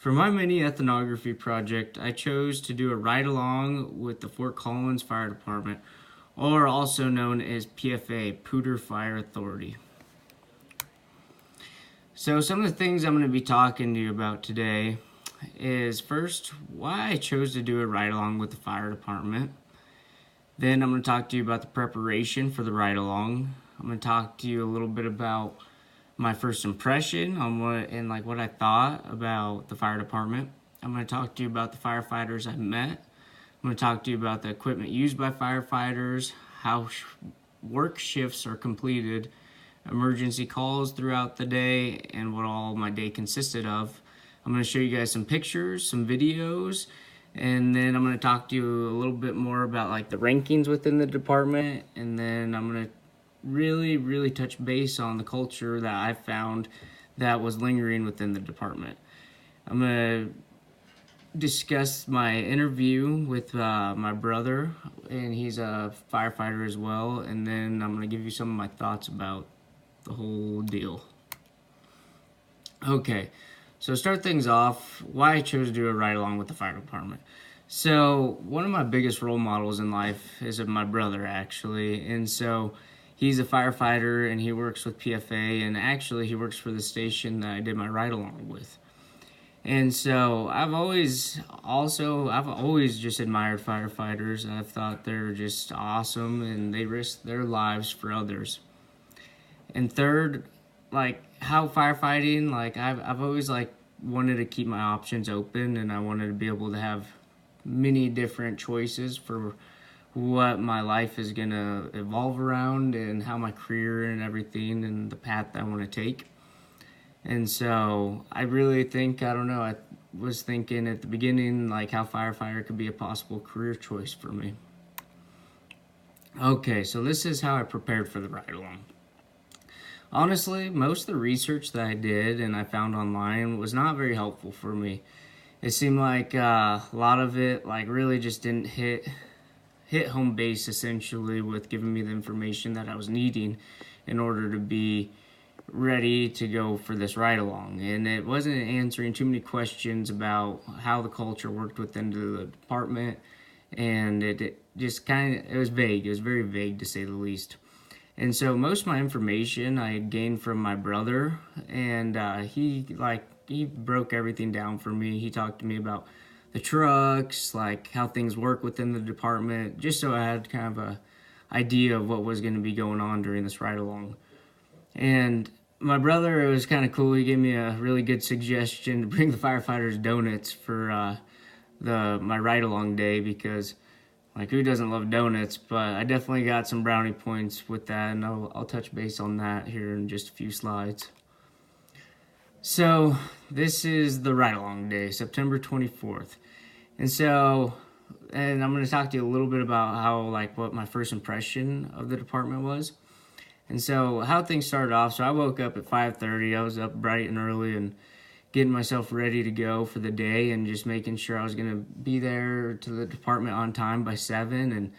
For my mini ethnography project, I chose to do a ride-along with the Fort Collins Fire Department, or also known as PFA, Poudre Fire Authority. So some of the things I'm going to be talking to you about today is first, why I chose to do a ride-along with the fire department. Then I'm going to talk to you about the preparation for the ride-along. I'm going to talk to you a little bit about my first impression on what I thought about the fire department. I'm going to talk to you about the firefighters I met. I'm going to talk to you about the equipment used by firefighters, how work shifts are completed, emergency calls throughout the day, and what all my day consisted of. I'm going to show you guys some pictures, some videos, and then I'm going to talk to you a little bit more about like the rankings within the department, and then I'm going to really touch base on the culture that I found that was lingering within the department. I'm going to discuss my interview with my brother, and he's a firefighter as well, and then I'm going to give you some of my thoughts about the whole deal. Okay, so to start things off, why I chose to do a ride-along with the fire department. So one of my biggest role models in life is my brother, actually, and so he's a firefighter and he works with PFA, and actually he works for the station that I did my ride-along with. And so I've always just admired firefighters, and I've thought they're just awesome and they risk their lives for others. And third, like how firefighting, like I've always like wanted to keep my options open, and I wanted to be able to have many different choices for what my life is gonna evolve around and how my career and everything and the path I want to take. And so I really think, I was thinking at the beginning like how firefighter could be a possible career choice for me. Okay, so this is how I prepared for the ride-along. Honestly, most of the research that I did and I found online was not very helpful for me. It seemed like a lot of it like really just didn't hit home base, essentially, with giving me the information that I was needing in order to be ready to go for this ride-along. And it wasn't answering too many questions about how the culture worked within the department, and it was vague. It was very vague, to say the least. And so most of my information I had gained from my brother, and he broke everything down for me. He talked to me about the trucks, like how things work within the department, just so I had kind of a idea of what was going to be going on during this ride-along. And my brother, it was kind of cool. He gave me a really good suggestion to bring the firefighters donuts for my ride-along day, because like who doesn't love donuts? But I definitely got some brownie points with that, and I'll touch base on that here in just a few slides. So this is the ride-along day, September 24th. And I'm going to talk to you a little bit about what my first impression of the department was. And so how things started off, so I woke up at 5:30. I was up bright and early and getting myself ready to go for the day, and just making sure I was going to be there to the department on time by 7. And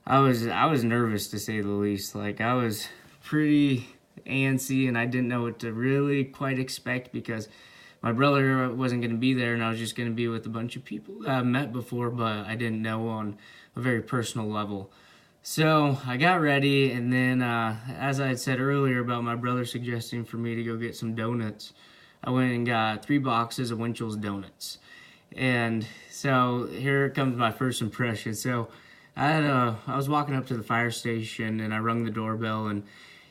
I was nervous, to say the least. Like I was pretty antsy, and I didn't know what to really quite expect, because my brother wasn't going to be there, and I was just going to be with a bunch of people that I've met before, but I didn't know on a very personal level. So I got ready, and then as I had said earlier about my brother suggesting for me to go get some donuts, I went and got 3 boxes of Winchell's donuts. And so here comes my first impression. So I was walking up to the fire station, and I rung the doorbell, and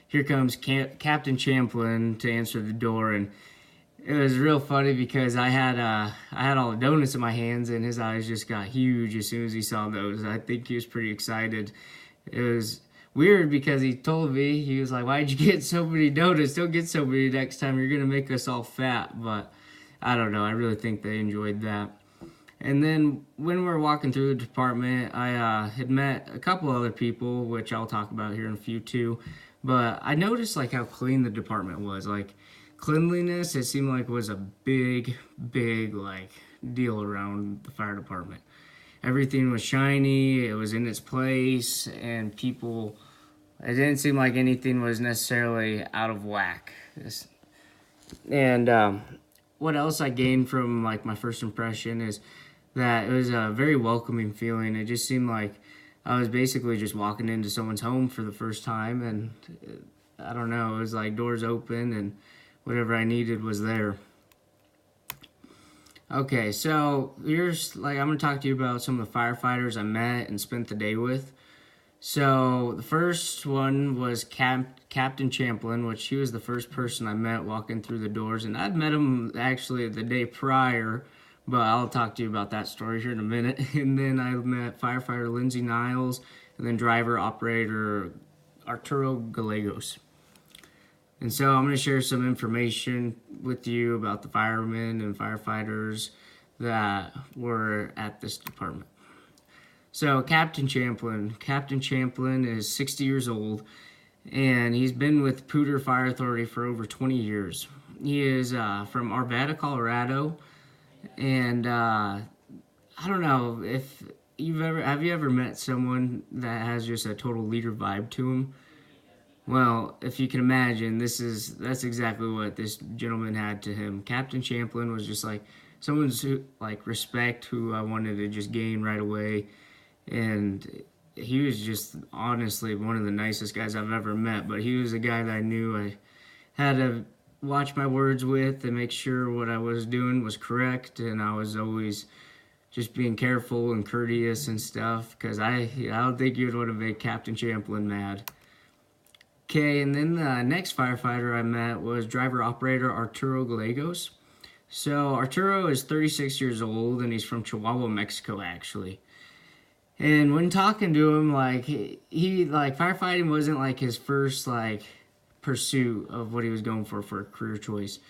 here comes Captain Champlin to answer the door. And it was real funny because I had all the donuts in my hands, and his eyes just got huge as soon as he saw those. I think he was pretty excited. It was weird because he told me, he was like, "Why'd you get so many donuts? Don't get so many next time. You're going to make us all fat." But I don't know. I really think they enjoyed that. And then when we were walking through the department, I had met a couple other people, which I'll talk about here in a few too. But I noticed like how clean the department was. Like cleanliness, it seemed like was a big like deal around the fire department. Everything was shiny, it was in its place, and it didn't seem like anything was necessarily out of whack. And what else I gained from like my first impression is that it was a very welcoming feeling. It just seemed like I was basically just walking into someone's home for the first time, and I don't know, it was like doors open and whatever I needed was there. Okay, so I'm gonna talk to you about some of the firefighters I met and spent the day with. So the first one was Captain Champlin, which he was the first person I met walking through the doors, and I'd met him actually the day prior, but I'll talk to you about that story here in a minute. And then I met firefighter Lindsay Niles, and then driver operator Arturo Gallegos. And so I'm going to share some information with you about the firemen and firefighters that were at this department. So Captain Champlin is 60 years old, and he's been with Poudre Fire Authority for over 20 years. He is from Arvada, Colorado, and I don't know if have you ever met someone that has just a total leader vibe to him? Well, if you can imagine, that's exactly what this gentleman had to him. Captain Champlin was just like someone's respect who I wanted to just gain right away. And he was just honestly one of the nicest guys I've ever met. But he was a guy that I knew I had to watch my words with and make sure what I was doing was correct. And I was always just being careful and courteous and stuff, because I don't think you'd want to make Captain Champlin mad. Okay, and then the next firefighter I met was driver operator Arturo Gallegos. So Arturo is 36 years old, and he's from Chihuahua, Mexico, actually. And when talking to him, firefighting wasn't like his first pursuit of what he was going for a career choice.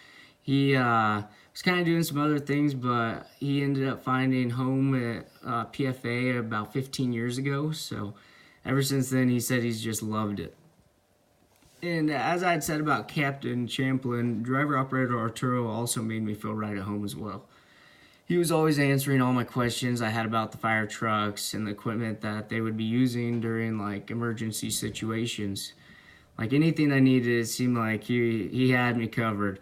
He was kind of doing some other things, but he ended up finding home at PFA about 15 years ago. So ever since then, he said he's just loved it. And as I had said about Captain Champlin, driver operator Arturo also made me feel right at home as well. He was always answering all my questions I had about the fire trucks and the equipment that they would be using during emergency situations. Anything I needed, it seemed like he had me covered.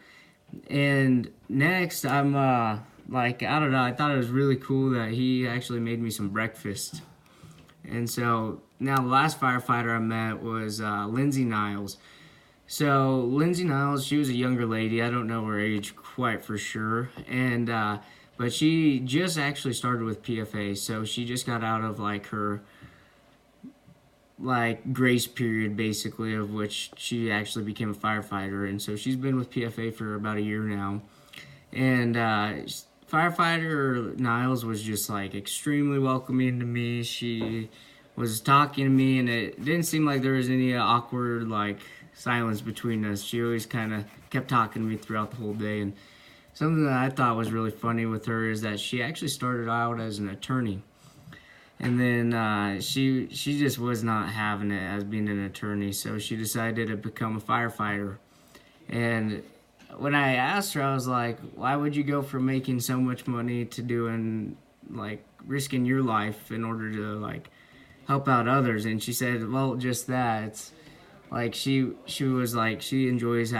And next, I don't know, I thought it was really cool that he actually made me some breakfast. And so now the last firefighter I met was Lindsay Niles. So Lindsay Niles, she was a younger lady. I don't know her age quite for sure. And but she just actually started with PFA, so she just got out of her grace period, basically, of which she actually became a firefighter. And so she's been with PFA for about a year now. And firefighter Niles was just extremely welcoming to me. She was talking to me, and it didn't seem like there was any awkward silence between us. She always kind of kept talking to me throughout the whole day. And something that I thought was really funny with her is that she actually started out as an attorney. And then she just was not having it as being an attorney, so she decided to become a firefighter. And when I asked her, I was like, why would you go from making so much money to doing, risking your life in order to, help out others? And she said, well, just that. It's she was she enjoys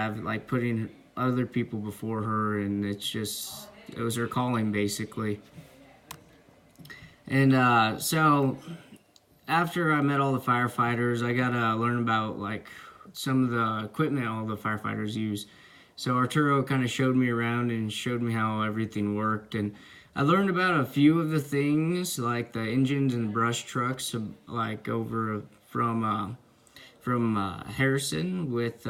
putting other people before her, and it was her calling, basically. And so after I met all the firefighters, I got to learn about some of the equipment all the firefighters use. So Arturo kind of showed me around and showed me how everything worked, and I learned about a few of the things, like the engines and brush trucks, over from Harrison with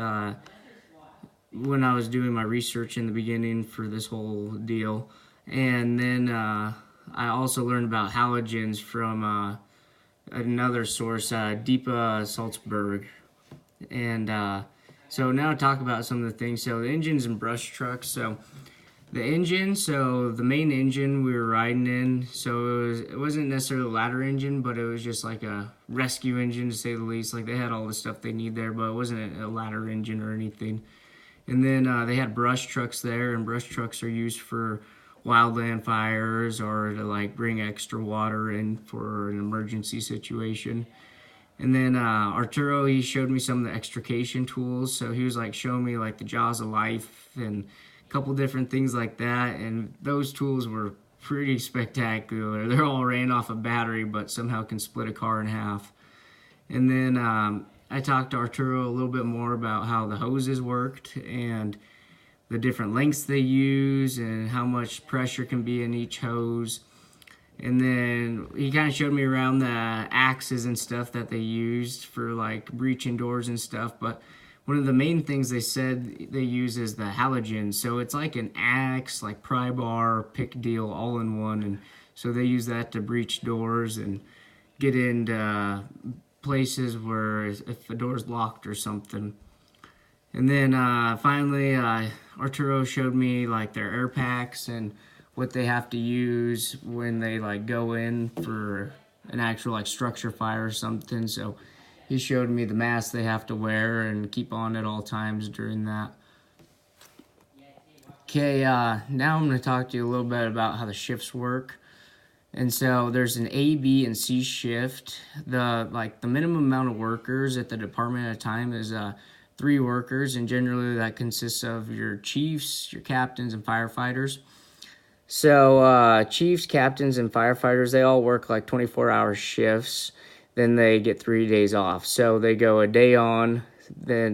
when I was doing my research in the beginning for this whole deal. And then I also learned about halogens from another source, Deepa Salzberg. And so now I'll talk about some of the things. So the engines and brush trucks. So the engine, so the main engine we were riding in, so it wasn't necessarily a ladder engine, but it was just a rescue engine, to say the least. They had all the stuff they need there, but it wasn't a ladder engine or anything. And then they had brush trucks there, and brush trucks are used for wildland fires or to bring extra water in for an emergency situation. And then Arturo, he showed me some of the extrication tools. So he was showing me the jaws of life and couple different things like that, and those tools were pretty spectacular. They're all ran off a battery, but somehow can split a car in half. And then I talked to Arturo a little bit more about how the hoses worked and the different lengths they use and how much pressure can be in each hose. And then he kind of showed me around the axes and stuff that they used for like breaching doors and stuff. But one of the main things they said they use is the halogen. So it's like an axe, like pry bar, pick deal, all in one. And so they use that to breach doors and get into places where if a door's locked or something. And then finally Arturo showed me like their air packs and what they have to use when they like go in for an actual like structure fire or something. So he showed me the mask they have to wear and keep on at all times during that. Okay, now I'm going to talk to you a little bit about how the shifts work. And so there's an A, B, and C shift. The minimum amount of workers at the department at a time is 3 workers, and generally that consists of your chiefs, your captains, and firefighters. So chiefs, captains, and firefighters, they all work like 24-hour shifts. Then they get 3 days off. So they go a day on,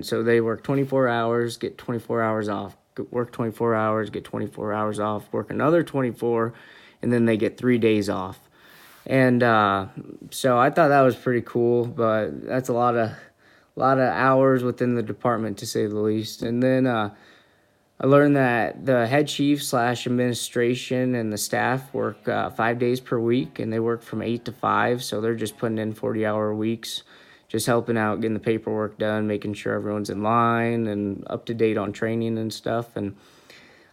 so they work 24 hours, get 24 hours off, work 24 hours, get 24 hours off, work another 24, and then they get 3 days off. And so I thought that was pretty cool, but that's a lot of hours within the department, to say the least. And then I learned that the head chief / administration and the staff work 5 days per week, and they work from 8 to 5, so they're just putting in 40-hour weeks, just helping out, getting the paperwork done, making sure everyone's in line and up to date on training and stuff. And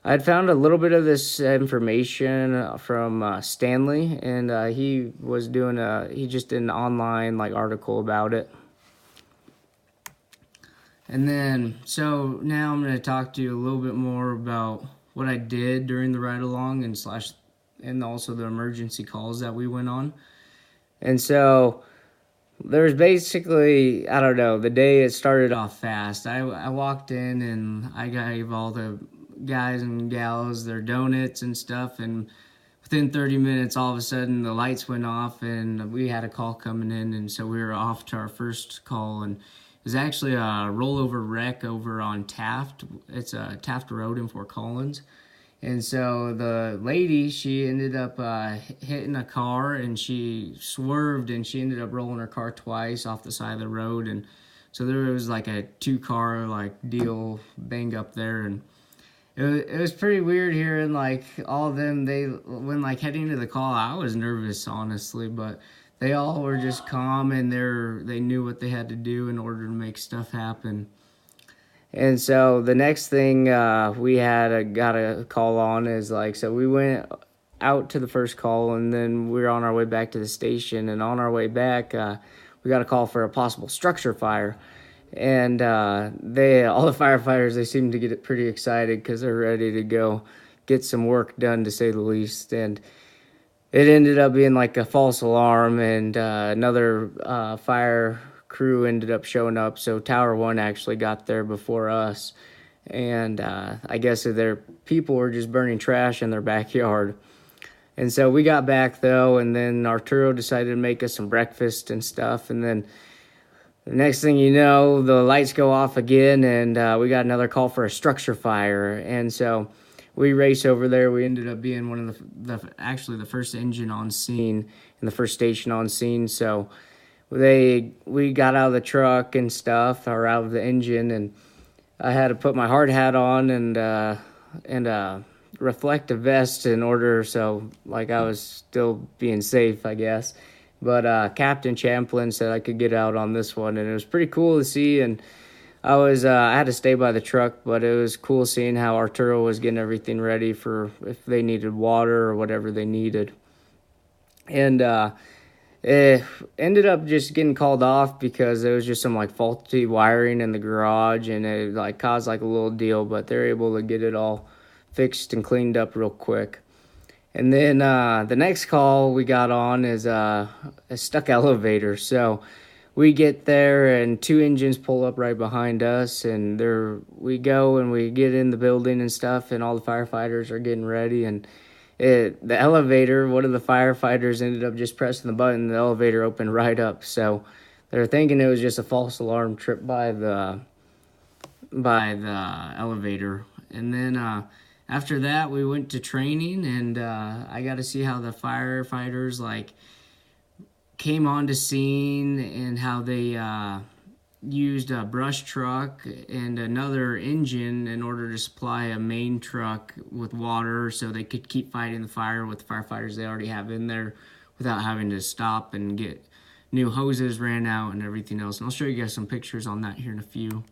I had found a little bit of this information from Stanley, and he just did an online like article about it. And then, so now I'm going to talk to you a little bit more about what I did during the ride-along and also the emergency calls that we went on. And so there's basically, I don't know, the day it started off fast. I walked in and I gave all the guys and gals their donuts and stuff, and within 30 minutes, all of a sudden, the lights went off and we had a call coming in, and so we were off to our first call. And it was actually a rollover wreck over on Taft. It's Taft Road in Fort Collins. And so the lady, she ended up hitting a car, and she swerved, and she ended up rolling her car twice off the side of the road. And so there was like a 2-car like deal bang up there. And it was pretty weird hearing like all of them. When like heading to the call, I was nervous, honestly, but they all were just calm, and they knew what they had to do in order to make stuff happen. And so the next thing we got a call on is like, so we went out to the first call, and then we were on our way back to the station. And on our way back, we got a call for a possible structure fire. And all the firefighters, they seemed to get pretty excited because they're ready to go get some work done, to say the least. And it ended up being like a false alarm, and another fire crew ended up showing up. So Tower 1 actually got there before us. And I guess their people were just burning trash in their backyard. And so we got back, though, and then Arturo decided to make us some breakfast and stuff. And then the next thing you know, the lights go off again, and we got another call for a structure fire. And so we race over there. We ended up being one of the first engine on scene and the first station on scene. So we got out of the truck and stuff, or out of the engine, and I had to put my hard hat on and reflective vest in order, so like I was still being safe, I guess. But Captain Champlin said I could get out on this one, and it was pretty cool to see. And I had to stay by the truck, but it was cool seeing how Arturo was getting everything ready for if they needed water or whatever they needed. And it ended up just getting called off because there was just some like faulty wiring in the garage, and it like caused like a little deal, but they're able to get it all fixed and cleaned up real quick. And then the next call we got on is a stuck elevator. So we get there and two engines pull up right behind us, and we go and we get in the building and stuff, and all the firefighters are getting ready, and the elevator, one of the firefighters ended up just pressing the button, and the elevator opened right up. So they're thinking it was just a false alarm trip by the elevator. And then after that, we went to training, and I got to see how the firefighters like came onto scene and how they used a brush truck and another engine in order to supply a main truck with water so they could keep fighting the fire with the firefighters they already have in there without having to stop and get new hoses ran out and everything else. And I'll show you guys some pictures on that here in a few.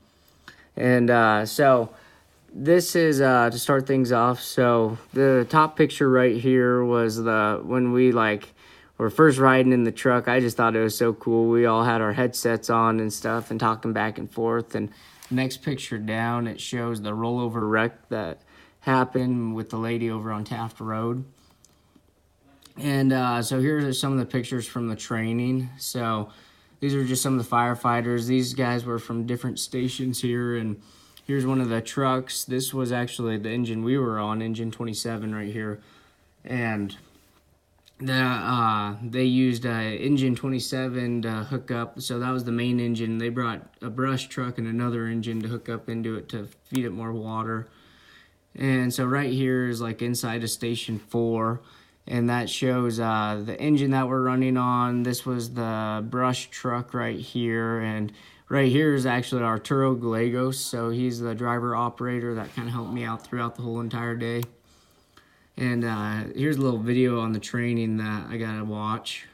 And so this is to start things off. So the top picture right here was when we were first riding in the truck. I just thought it was so cool. We all had our headsets on and stuff and talking back and forth. And the next picture down, it shows the rollover wreck that happened with the lady over on Taft Road. And so here are some of the pictures from the training. So these are just some of the firefighters. These guys were from different stations here. And here's one of the trucks. This was actually the engine we were on, engine 27 right here. And they used engine 27 to hook up, so that was the main engine. They brought a brush truck and another engine to hook up into it to feed it more water. And so right here is like inside of station 4, and that shows the engine that we're running on. This was the brush truck right here, and right here is actually Arturo Gallegos, so he's the driver operator that kind of helped me out throughout the whole entire day. And here's a little video on the training that I got to watch.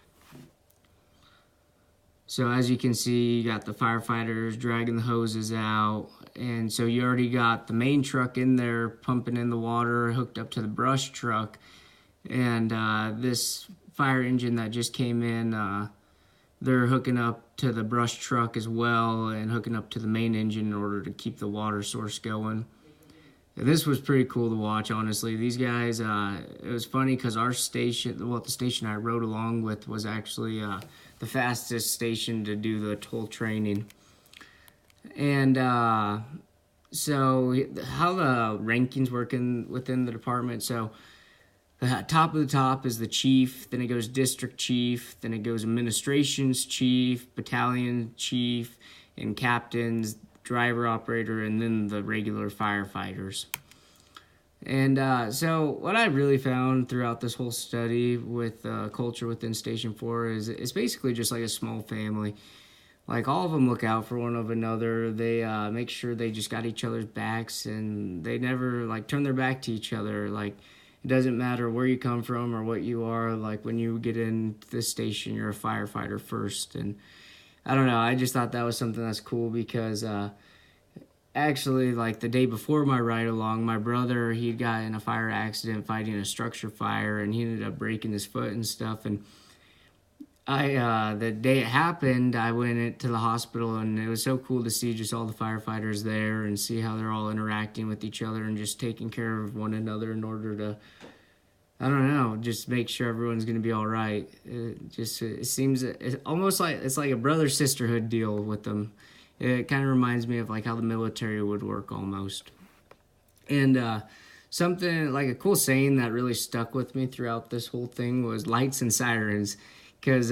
So as you can see, you got the firefighters dragging the hoses out. And so you already got the main truck in there pumping in the water, hooked up to the brush truck. And this fire engine that just came in, they're hooking up to the brush truck as well and hooking up to the main engine in order to keep the water source going. And this was pretty cool to watch, honestly. These guys, it was funny because our station, well, the station I rode along with was actually the fastest station to do the whole training. And so how the rankings work within the department. So the top of the top is the chief, then it goes district chief, then it goes administrations chief, battalion chief, and captains, driver operator, and then the regular firefighters. And so what I really found throughout this whole study with culture within Station 4 is it's basically just like a small family. Like all of them look out for one another. They make sure they just got each other's backs, and they never like turn their back to each other. Like it doesn't matter where you come from or what you are. Like when you get into this station, you're a firefighter first. And I don't know, I just thought that was something that's cool because actually, like the day before my ride along, my brother, he got in a fire accident fighting a structure fire, and he ended up breaking his foot and stuff. And the day it happened, I went to the hospital, and it was so cool to see just all the firefighters there and see how they're all interacting with each other and just taking care of one another in order to, I don't know, just make sure everyone's going to be all right. It seems it's almost like it's like a brother-sisterhood deal with them. It kind of reminds me of like how the military would work almost. And something like a cool saying that really stuck with me throughout this whole thing was lights and sirens. Because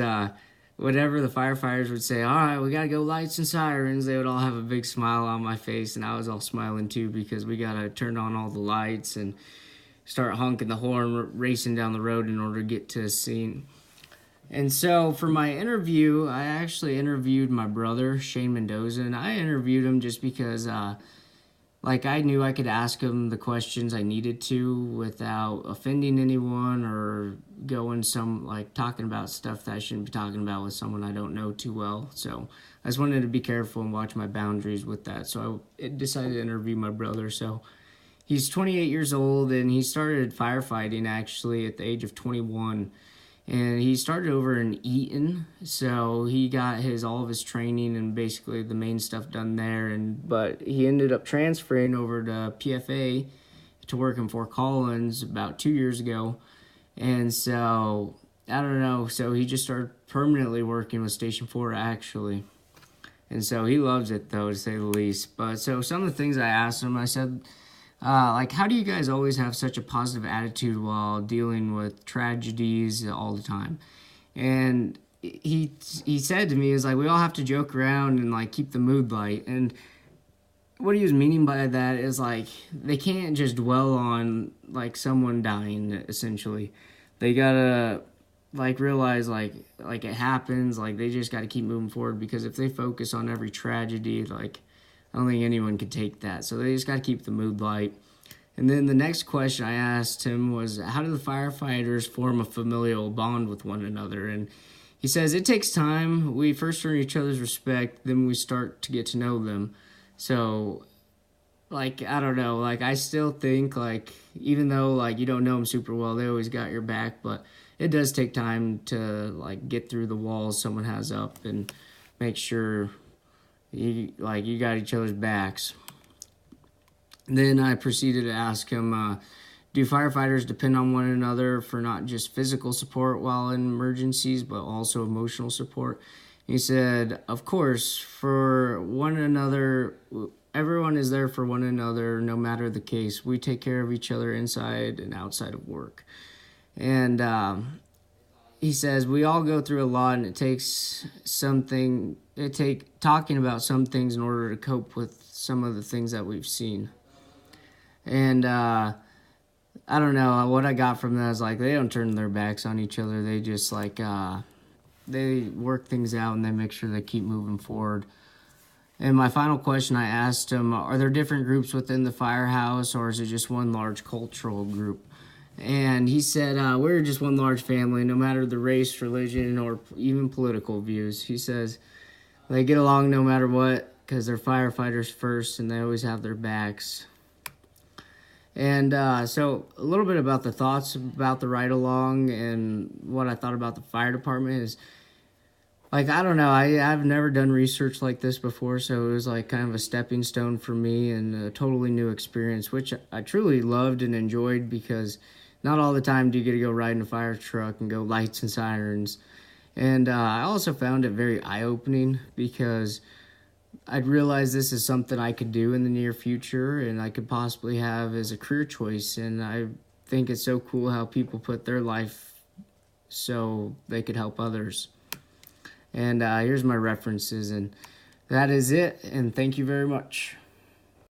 whatever the firefighters would say, all right, we got to go lights and sirens, they would all have a big smile on my face, and I was all smiling too because we got to turn on all the lights and start honking the horn, racing down the road in order to get to a scene. And so for my interview, I actually interviewed my brother, Shane Mendoza, and I interviewed him just because like I knew I could ask him the questions I needed to without offending anyone or going talking about stuff that I shouldn't be talking about with someone I don't know too well. So I just wanted to be careful and watch my boundaries with that. So I decided to interview my brother. So he's 28 years old, and he started firefighting actually at the age of 21. And he started over in Eaton, so he got all of his training and basically the main stuff done there. But he ended up transferring over to PFA to work in Fort Collins about 2 years ago. And so, I don't know, so he just started permanently working with Station 4 actually. And so he loves it, though, to say the least. But so some of the things I asked him, I said, like, how do you guys always have such a positive attitude while dealing with tragedies all the time? And he said to me, is like, we all have to joke around and like keep the mood light. And what he was meaning by that is like they can't just dwell on like someone dying, essentially. They gotta like realize like it happens, like they just gotta keep moving forward, because if they focus on every tragedy, like I don't think anyone could take that. So they just gotta keep the mood light. And then the next question I asked him was, how do the firefighters form a familial bond with one another? And he says it takes time. We first earn each other's respect, then we start to get to know them. So, like, I don't know, like, I still think, like, even though, like, you don't know them super well, they always got your back, but it does take time to, like, get through the walls someone has up and make sure you got each other's backs. Then I proceeded to ask him, do firefighters depend on one another for not just physical support while in emergencies, but also emotional support? He said, of course, for one another, everyone is there for one another, no matter the case. We take care of each other inside and outside of work. And he says, we all go through a lot, and it takes talking about some things in order to cope with some of the things that we've seen. And I don't know, what I got from that is like they don't turn their backs on each other. They just like they work things out and they make sure they keep moving forward. And my final question I asked him, are there different groups within the firehouse, or is it just one large cultural group? And he said, we're just one large family, no matter the race, religion, or even political views. He says they get along no matter what because they're firefighters first and they always have their backs. And so a little bit about the thoughts about the ride-along and what I thought about the fire department is, like, I don't know, I've never done research like this before, so it was like kind of a stepping stone for me and a totally new experience, which I truly loved and enjoyed, because not all the time do you get to go ride in a fire truck and go lights and sirens. And I also found it very eye-opening, because I'd realized this is something I could do in the near future and I could possibly have as a career choice. And I think it's so cool how people put their life so they could help others. And here's my references, and that is it. And thank you very much.